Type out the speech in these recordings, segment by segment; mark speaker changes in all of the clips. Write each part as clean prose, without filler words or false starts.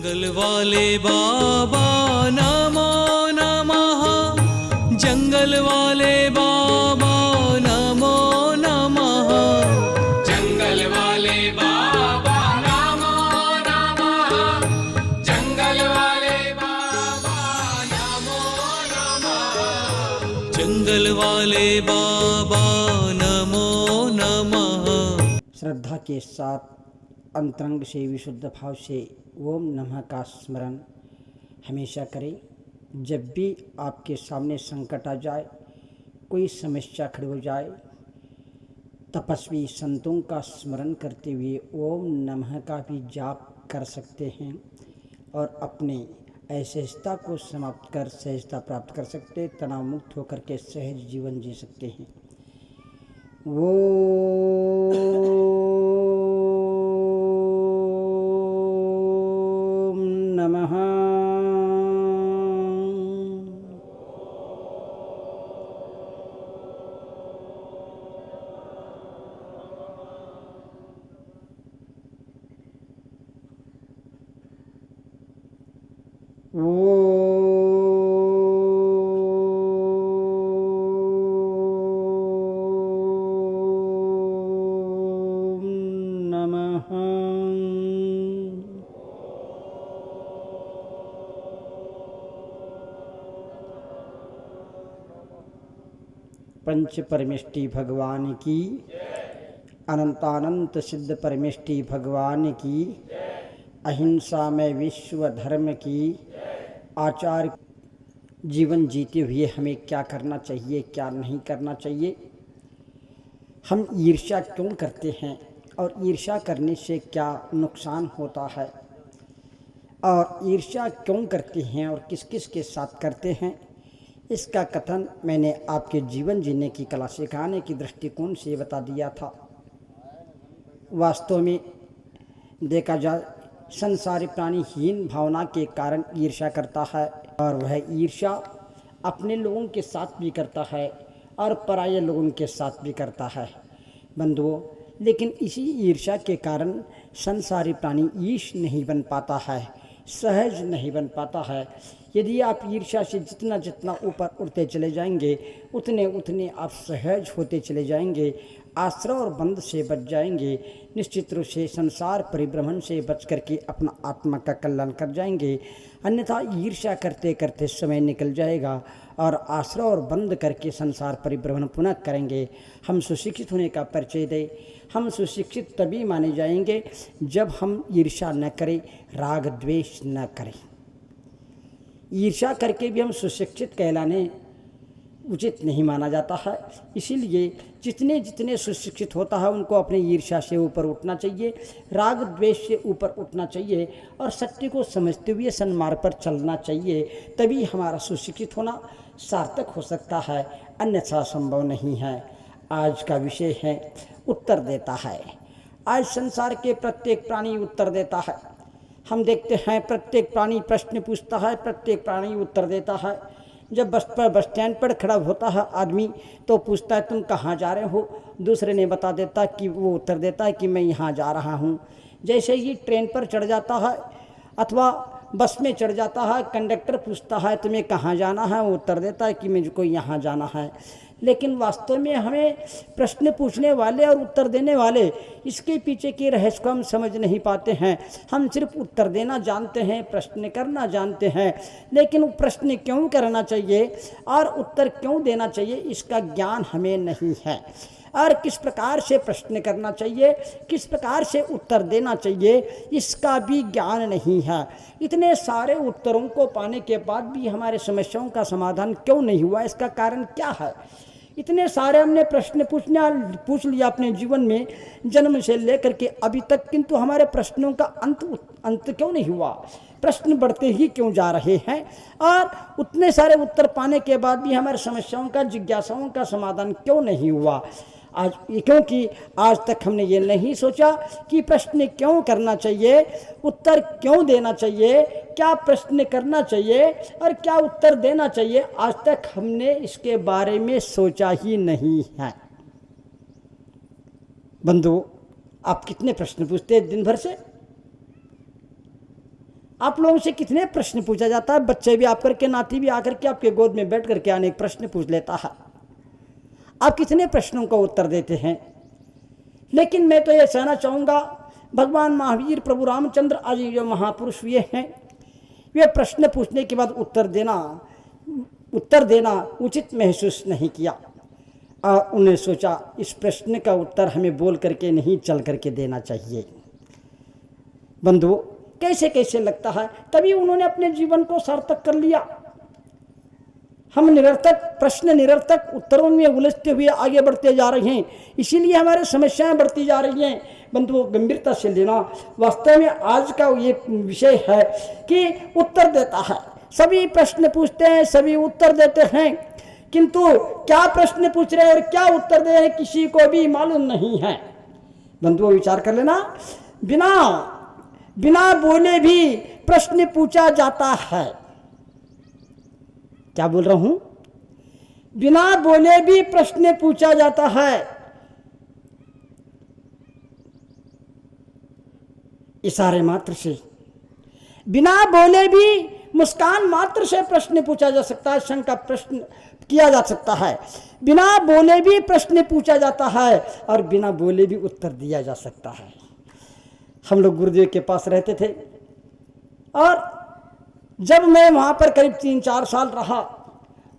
Speaker 1: जंगल वाले बाबा नमो नमः, जंगल वाले बाबा नमो नमः,
Speaker 2: जंगल वाले बाबा नमो नमः, जंगल वाले बाबा नमो नमः,
Speaker 1: जंगल वाले बाबा नमो नमः।
Speaker 3: श्रद्धा के साथ अंतरंग से विशुद्ध भाव से ओम नमः का स्मरण हमेशा करें। जब भी आपके सामने संकट आ जाए, कोई समस्या खड़ी हो जाए, तपस्वी संतों का स्मरण करते हुए ओम नमः का भी जाप कर सकते हैं और अपने असहजता को समाप्त कर सहजता प्राप्त कर सकते, तनाव मुक्त होकर के सहज जीवन जी सकते हैं। ओम नमः। ओम नमः। पंच परमेष्टि भगवान की, अनंतानंत सिद्ध परमेष्टि भगवान की, अहिंसा में विश्व धर्म की, आचार जीवन जीते हुए हमें क्या करना चाहिए, क्या नहीं करना चाहिए, हम ईर्ष्या क्यों करते हैं और ईर्ष्या करने से क्या नुकसान होता है, और ईर्ष्या क्यों करते हैं और किस किस के साथ करते हैं, इसका कथन मैंने आपके जीवन जीने की कला सिखाने की दृष्टिकोण से बता दिया था। वास्तव में देखा जाए, संसारी प्राणी हीन भावना के कारण ईर्ष्या करता है और वह ईर्ष्या अपने लोगों के साथ भी करता है और पराये लोगों के साथ भी करता है बंधुओं। लेकिन इसी ईर्ष्या के कारण संसारी प्राणी ईश नहीं बन पाता है, सहज नहीं बन पाता है। यदि आप ईर्ष्या से जितना जितना ऊपर उठते चले जाएंगे, उतने उतने आप सहज होते चले जाएंगे, आश्रय और बंध से बच जाएंगे, निश्चित रूप से संसार परिभ्रमण से बच करके अपना आत्मा का कल्याण कर जाएंगे। अन्यथा ईर्ष्या करते करते समय निकल जाएगा और आश्रय और बंद करके संसार परिभ्रमण पुनः करेंगे। हम सुशिक्षित होने का परिचय दें। हम सुशिक्षित तभी माने जाएंगे जब हम ईर्ष्या न करें, राग द्वेष न करें। ईर्ष्या करके भी हम सुशिक्षित कहलाने उचित नहीं माना जाता है। इसीलिए जितने जितने सुशिक्षित होता है उनको अपने ईर्ष्या से ऊपर उठना चाहिए, राग द्वेष से ऊपर उठना चाहिए और सत्य को समझते हुए सन्मार्ग पर चलना चाहिए। तभी हमारा सुशिक्षित होना सार्थक हो सकता है, अन्यथा संभव नहीं है। आज का विषय है उत्तर देता है। आज संसार के प्रत्येक प्राणी उत्तर देता है। हम देखते हैं प्रत्येक प्राणी प्रश्न पूछता है, प्रत्येक प्राणी उत्तर देता है। जब बस स्टैंड पर खड़ा होता है आदमी तो पूछता है तुम कहाँ जा रहे हो, दूसरे ने बता देता कि वो उत्तर देता है कि मैं यहाँ जा रहा हूँ। जैसे ही ट्रेन पर चढ़ जाता है अथवा बस में चढ़ जाता है, कंडक्टर पूछता है तुम्हें कहाँ जाना है, वो उत्तर देता है कि मुझको यहाँ जाना है। लेकिन वास्तव में हमें प्रश्न पूछने वाले और उत्तर देने वाले, इसके पीछे के रहस्य को हम समझ नहीं पाते हैं। हम सिर्फ उत्तर देना जानते हैं, प्रश्न करना जानते हैं, लेकिन प्रश्न क्यों करना चाहिए और उत्तर क्यों देना चाहिए इसका ज्ञान हमें नहीं है। और किस प्रकार से प्रश्न करना चाहिए, किस प्रकार से उत्तर देना चाहिए, इसका भी ज्ञान नहीं है। इतने सारे उत्तरों को पाने के बाद भी हमारे समस्याओं का समाधान क्यों नहीं हुआ, इसका कारण क्या है। इतने सारे हमने प्रश्न पूछ लिया अपने जीवन में, जन्म से लेकर के अभी तक, किंतु हमारे प्रश्नों का अंत क्यों नहीं हुआ, प्रश्न बढ़ते ही क्यों जा रहे हैं। और उतने सारे उत्तर पाने के बाद भी हमारे समस्याओं का, जिज्ञासाओं का समाधान क्यों नहीं हुआ। आज क्योंकि आज तक हमने ये नहीं सोचा कि प्रश्न क्यों करना चाहिए, उत्तर क्यों देना चाहिए, क्या प्रश्न करना चाहिए और क्या उत्तर देना चाहिए, आज तक हमने इसके बारे में सोचा ही नहीं है। बंधु, आप कितने प्रश्न पूछते हैं दिन भर से? आप लोगों से कितने प्रश्न पूछा जाता है, बच्चे भी आकर के, नाती भी आकर के आपके गोद में बैठ करके अनेक प्रश्न पूछ लेता है, आप कितने प्रश्नों का उत्तर देते हैं। लेकिन मैं तो ये कहना चाहूँगा, भगवान महावीर प्रभु रामचंद्र आदि जो महापुरुष हुए हैं, वे प्रश्न पूछने के बाद उत्तर देना उचित महसूस नहीं किया और उन्हें सोचा इस प्रश्न का उत्तर हमें बोल करके नहीं चल करके देना चाहिए। बंधुओं, कैसे कैसे लगता है, तभी उन्होंने अपने जीवन को सार्थक कर लिया। हम निरर्थक उत्तरों में उलझते हुए आगे बढ़ते जा रहे हैं, इसीलिए हमारी समस्याएं बढ़ती जा रही हैं। बंधुओं, गंभीरता से लेना। वास्तव में आज का ये विषय है कि उत्तर देता है, सभी प्रश्न पूछते हैं, सभी उत्तर देते हैं, किंतु क्या प्रश्न पूछ रहे हैं और क्या उत्तर दे रहे हैं किसी को भी मालूम नहीं है। बंधुओं, विचार कर लेना, बिना बोले भी प्रश्न पूछा जाता है। क्या बोल रहा हूं? बिना बोले भी प्रश्न पूछा जाता है। इशारे मात्र से, बिना बोले भी मुस्कान मात्र से प्रश्न पूछा जा सकता है, शंका प्रश्न किया जा सकता है। बिना बोले भी प्रश्न पूछा जाता है और बिना बोले भी उत्तर दिया जा सकता है। हम लोग गुरुदेव के पास रहते थे और जब मैं वहाँ पर करीब 3-4 साल रहा,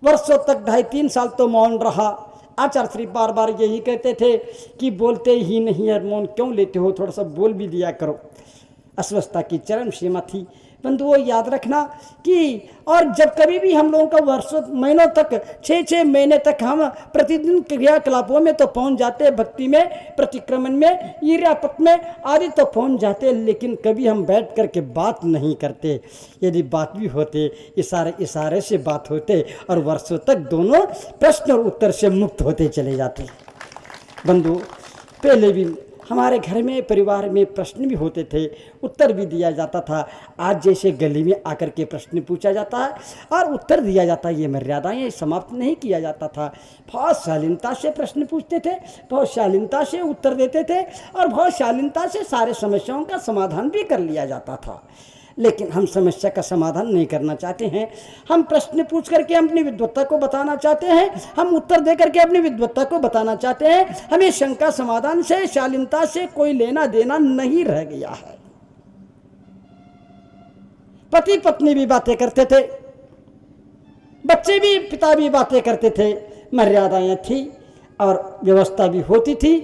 Speaker 3: वर्षों तक 2.5-3 साल तो मौन रहा। आचार्य श्री बार बार यही कहते थे कि बोलते ही नहीं है, मौन क्यों लेते हो, थोड़ा सा बोल भी दिया करो। अस्वस्थता की चरम सीमा थी। बंधुओं, याद रखना कि और जब कभी भी हम लोगों का वर्षों महीनों तक 6-6 महीने तक हम प्रतिदिन क्रियाकलापों में तो पहुंच जाते, भक्ति में, प्रतिक्रमण में, ईर्यापत में आदि तो पहुंच जाते, लेकिन कभी हम बैठ करके बात नहीं करते। यदि बात भी होते, इशारे से बात होते और वर्षों तक दोनों प्रश्न और उत्तर से मुक्त होते चले जाते। बंधु, पहले भी हमारे घर में, परिवार में प्रश्न भी होते थे, उत्तर भी दिया जाता था। आज जैसे गली में आकर के प्रश्न पूछा जाता है और उत्तर दिया जाता है, ये मर्यादाएं समाप्त नहीं किया जाता था। बहुत शालीनता से प्रश्न पूछते थे, बहुत शालीनता से उत्तर देते थे और बहुत शालीनता से सारे समस्याओं का समाधान भी कर लिया जाता था। लेकिन हम समस्या का समाधान नहीं करना चाहते हैं। हम प्रश्न पूछ करके अपनी विद्वत्ता को बताना चाहते हैं, हम उत्तर दे करके अपनी विद्वत्ता को बताना चाहते हैं। हमें शंका समाधान से, शालीनता से कोई लेना देना नहीं रह गया है। पति पत्नी भी बातें करते थे, बच्चे भी, पिता भी बातें करते थे, मर्यादाएं थी और व्यवस्था भी होती थी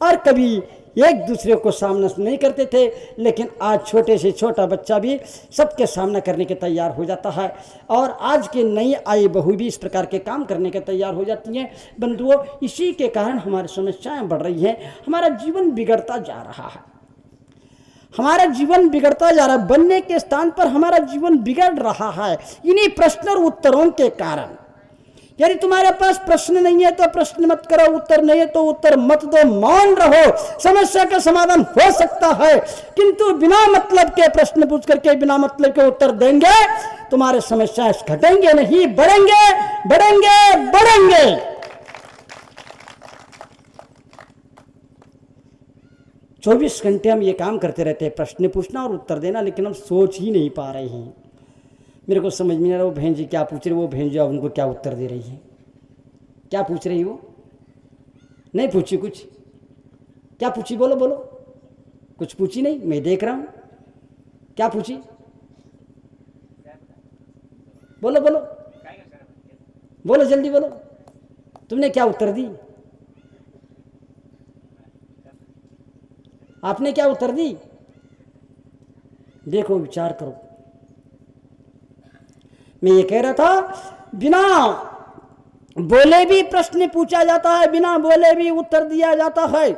Speaker 3: और कभी एक दूसरे को सामना नहीं करते थे। लेकिन आज छोटे से छोटा बच्चा भी सबके सामना करने के तैयार हो जाता है और आज के नई आई बहू भी इस प्रकार के काम करने के तैयार हो जाती हैं। बंधुओं, इसी के कारण हमारी समस्याएं बढ़ रही हैं, हमारा जीवन बिगड़ता जा रहा है, हमारा जीवन बिगड़ता जा रहा है। बनने के स्थान पर हमारा जीवन बिगड़ रहा है इन्हीं प्रश्न और उत्तरों के कारण। यदि तुम्हारे पास प्रश्न नहीं है तो प्रश्न मत करो, उत्तर नहीं है तो उत्तर मत दो, मौन रहो। समस्या का समाधान हो सकता है, किंतु बिना मतलब के प्रश्न पूछ करके बिना मतलब के उत्तर देंगे, तुम्हारे समस्याएं घटेंगे नहीं, बढ़ेंगे बढ़ेंगे बढ़ेंगे। 24 घंटे हम ये काम करते रहते हैं, प्रश्न पूछना और उत्तर देना, लेकिन हम सोच ही नहीं पा रहे हैं। मेरे को समझ में नहीं आ रहा वो बहन जी क्या पूछ रही, वो बहन जी उनको क्या उत्तर दे रही है। क्या पूछ रही वो? नहीं पूछी कुछ? क्या पूछी? बोलो बोलो। कुछ पूछी नहीं, मैं देख रहा हूं। क्या पूछी? बोलो बोलो बोलो, जल्दी बोलो। तुमने क्या उत्तर दी? आपने क्या उत्तर दी? देखो, विचार करो। मैं ये कह रहा था, बिना बोले भी प्रश्न पूछा जाता है, बिना बोले भी उत्तर दिया जाता है।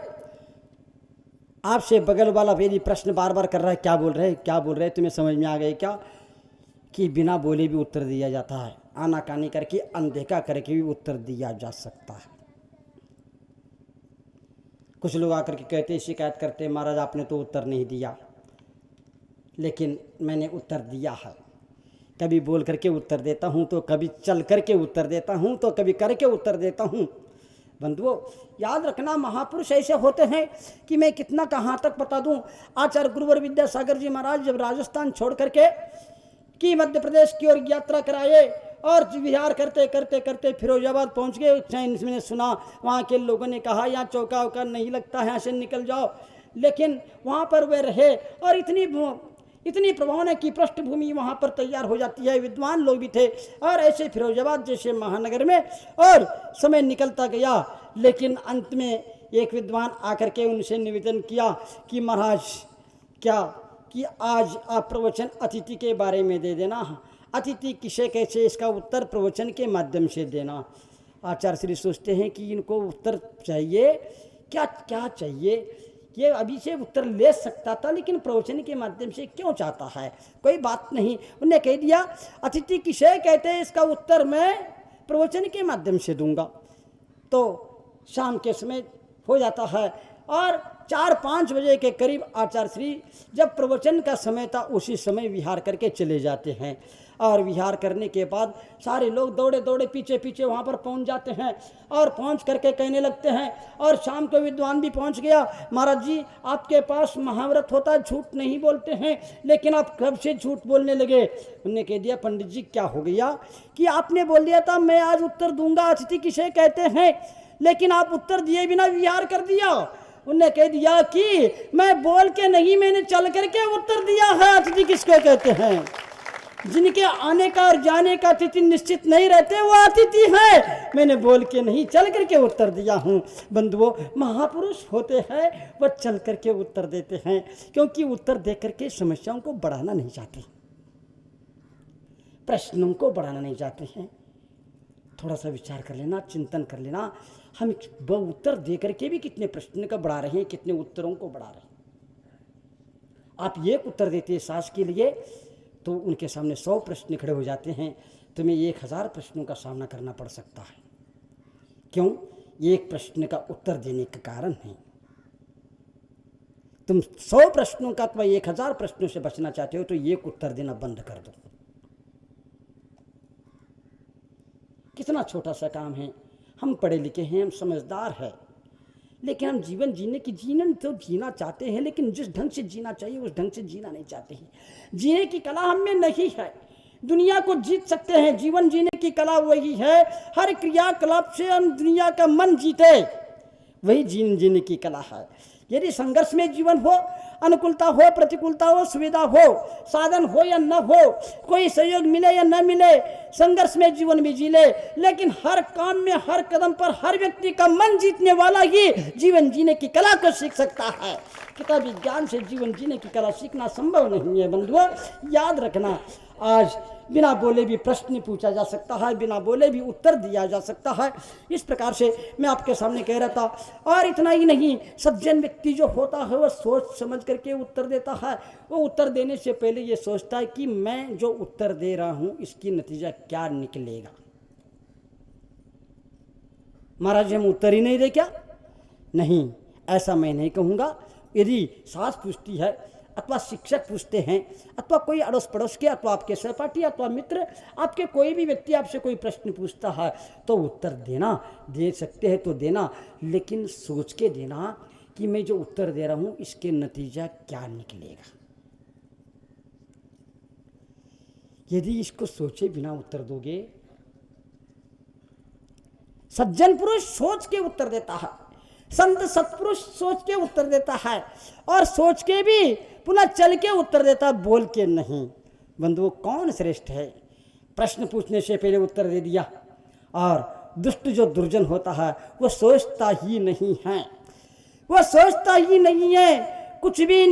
Speaker 3: आपसे बगल वाला यदि प्रश्न बार बार कर रहा है, क्या बोल रहे हैं, क्या बोल रहे हैं, तुम्हें समझ में आ गए क्या? कि बिना बोले भी उत्तर दिया जाता है, आनाकानी करके, अनदेखा करके भी उत्तर दिया जा सकता है। कुछ लोग आकर के कहते, शिकायत करते, महाराज आपने तो उत्तर नहीं दिया। लेकिन मैंने उत्तर दिया है। कभी बोल करके उत्तर देता हूँ, तो कभी चल करके उत्तर देता हूँ, तो कभी करके उत्तर देता हूँ। बंधुओं, याद रखना, महापुरुष ऐसे होते हैं कि मैं कितना कहाँ तक बता दूं। आचार्य गुरुवर विद्यासागर जी महाराज जब राजस्थान छोड़ करके कि मध्य प्रदेश की ओर यात्रा कराए और विहार करते करते करते फिरोजाबाद पहुंच गए, मैंने सुना वहाँ के लोगों ने कहा यहाँ चौका वौका नहीं लगता है, यहाँ से निकल जाओ। लेकिन वहाँ पर वे रहे और इतनी प्रभावना की पृष्ठभूमि वहाँ पर तैयार हो जाती है, विद्वान लोग भी थे। और ऐसे फिरोजाबाद जैसे महानगर में और समय निकलता गया, लेकिन अंत में एक विद्वान आकर के उनसे निवेदन किया कि महाराज क्या कि आज आप प्रवचन अतिथि के बारे में दे देना, अतिथि किसे कैसे, इसका उत्तर प्रवचन के माध्यम से देना। आचार्य श्री सोचते हैं कि इनको उत्तर चाहिए, क्या क्या चाहिए, ये अभी से उत्तर ले सकता था लेकिन प्रवचन के माध्यम से क्यों चाहता है, कोई बात नहीं। उन्हें कह दिया अतिथि किसे कहते हैं, इसका उत्तर मैं प्रवचन के माध्यम से दूंगा। तो शाम के समय हो जाता है और 4-5 बजे के करीब आचार्य श्री जब प्रवचन का समय था उसी समय विहार करके चले जाते हैं। और विहार करने के बाद सारे लोग दौड़े दौड़े पीछे पीछे वहाँ पर पहुँच जाते हैं और पहुँच करके कहने लगते हैं। और शाम को विद्वान भी पहुँच गया, महाराज जी आपके पास महाव्रत होता है, झूठ नहीं बोलते हैं, लेकिन आप कब से झूठ बोलने लगे। उन्होंने कह दिया पंडित जी क्या हो गया कि आपने बोल दिया था मैं आज उत्तर दूंगा अतिथि किसे कहते हैं, लेकिन आप उत्तर दिए बिना विहार कर दिया। उन्होंने कह दिया कि मैं बोल के नहीं, मैंने चल करके उत्तर दिया है अतिथि किसको कहते हैं। जिनके आने का और जाने का तिथि निश्चित नहीं रहते वो अतिथि है, मैंने बोल के नहीं चल करके उत्तर दिया हूँ। बंधुओं, महापुरुष होते हैं वह चल करके उत्तर देते हैं, क्योंकि उत्तर दे करके समस्याओं को बढ़ाना नहीं चाहते, प्रश्नों को बढ़ाना नहीं चाहते हैं। थोड़ा सा विचार कर लेना, चिंतन कर लेना, हम उत्तर दे करके भी कितने प्रश्न का बढ़ा रहे हैं, कितने उत्तरों को बढ़ा रहे हैं। आप एक उत्तर देते हैं सास के लिए तो उनके सामने 100 प्रश्न खड़े हो जाते हैं, तुम्हें 1000 प्रश्नों का सामना करना पड़ सकता है। क्यों? एक प्रश्न का उत्तर देने का कारण है। तुम 100 प्रश्नों का अथवा 1000 प्रश्नों से बचना चाहते हो तो एक उत्तर देना बंद कर दो। कितना छोटा सा काम है, हम पढ़े लिखे हैं, हम समझदार हैं, लेकिन हम जीवन जीवन तो जीना चाहते हैं, लेकिन जिस ढंग से जीना चाहिए उस ढंग से जीना नहीं चाहते हैं। जीने की कला हम में नहीं है। दुनिया को जीत सकते हैं, जीवन जीने की कला वही है, हर क्रियाकलाप से हम दुनिया का मन जीते, वही जीवन जीने की कला है। यदि संघर्ष में जीवन हो, अनुकूलता हो, प्रतिकूलता हो, सुविधा हो, साधन हो या न हो, कोई सहयोग मिले या न मिले, संघर्ष में जीवन भी जी ले, लेकिन हर काम में, हर कदम पर हर व्यक्ति का मन जीतने वाला ही जीवन जीने की कला को सीख सकता है। किताबी ज्ञान से जीवन जीने की कला सीखना संभव नहीं है। बंधुओं, याद रखना, आज बिना बोले भी प्रश्न पूछा जा सकता है, बिना बोले भी उत्तर दिया जा सकता है। इस प्रकार से मैं आपके सामने कह रहा था। और इतना ही नहीं, सज्जन व्यक्ति जो होता है वह सोच समझ करके उत्तर देता है। वो उत्तर देने से पहले ये सोचता है कि मैं जो उत्तर दे रहा हूँ इसकी नतीजा क्या निकलेगा। महाराज हम उत्तर ही नहीं दे क्या? नहीं, ऐसा मैं नहीं कहूँगा। यदि सास पूछती है अथवा शिक्षक पूछते हैं अथवा कोई अड़ोस पड़ोस के अथवा आपके सहपाठी अथवा मित्र, आपके कोई भी व्यक्ति आपसे कोई प्रश्न पूछता है तो उत्तर देना, दे सकते हैं तो देना, लेकिन सोच के देना कि मैं जो उत्तर दे रहा हूँ इसके नतीजा क्या निकलेगा। यदि इसको सोचे बिना उत्तर दोगे, सज्जन पुरुष सोच के उत्तर देता है, संत सत्पुरुष सोच के उत्तर देता है, और सोच के भी पुनः चल के उत्तर देता, बोल के नहीं। बंधुओं, कौन श्रेष्ठ है? प्रश्न पूछने से पहले उत्तर दे दिया। और दुष्ट जो दुर्जन होता है वो सोचता ही नहीं है, वो सोचता ही नहीं है कुछ भी,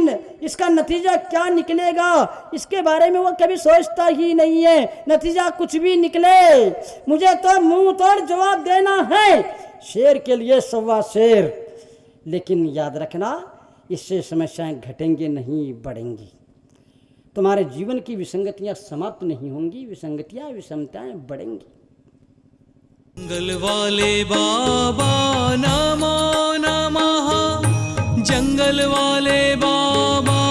Speaker 3: इसका नतीजा क्या निकलेगा इसके बारे में वो कभी सोचता ही नहीं है। नतीजा कुछ भी निकले, मुझे तो मुंह तोड़ जवाब देना है, शेर के लिए 1.25 शेर। लेकिन याद रखना, इससे समस्याएं घटेंगे नहीं, बढ़ेंगी। तुम्हारे जीवन की विसंगतियां समाप्त नहीं होंगी, विसंगतियां विषमताएं बढ़ेंगी।
Speaker 1: जंगल वाले बाबा नमो नमः, जंगल वाले बाबा